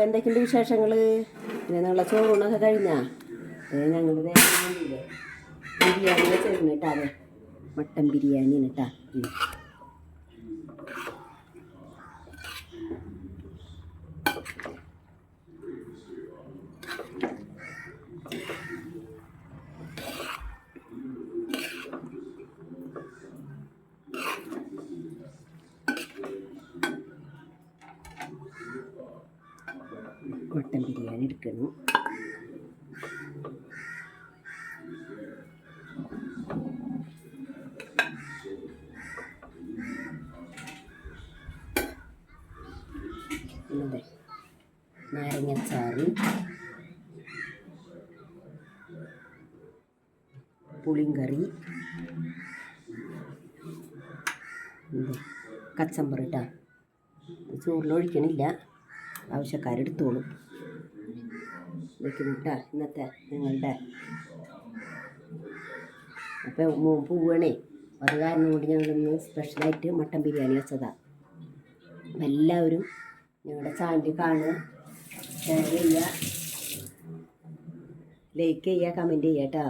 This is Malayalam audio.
എന്തൊക്കെയുണ്ട് വിശേഷങ്ങൾ? പിന്നെ നിങ്ങളെ ചോറൂണൊക്കെ കഴിഞ്ഞാ? ഞങ്ങൾ ബിരിയാണി വെച്ചിരുന്നു കേട്ടോ. അതെ, മട്ടൻ ബിരിയാണി കേട്ടാ. മട്ടൻ ബിരിയാണി എടുക്കുന്നു. നാരങ്ങച്ചാറ്, പുളിങ്കറി, കച്ചമ്പറ് കേട്ടോ. ചോറിലൊഴിക്കണില്ല, ആവശ്യക്കാരെടുത്തോളും. വെക്കുന്നു കേട്ടോ ഇന്നത്തെ ഞങ്ങളുടെ. അപ്പോൾ പോവുകയാണേ, അത് കാരണം കൊണ്ട് ഞങ്ങളിന്ന് സ്പെഷ്യലായിട്ട് മട്ടൻ ബിരിയാണി വെച്ചതാണ്. എല്ലാവരും ഞങ്ങളുടെ ചാനൽ കാണുക, ഷെയർ ചെയ്യുക, ലൈക്ക് ചെയ്യുക, കമൻറ്റ് ചെയ്യുക കേട്ടോ.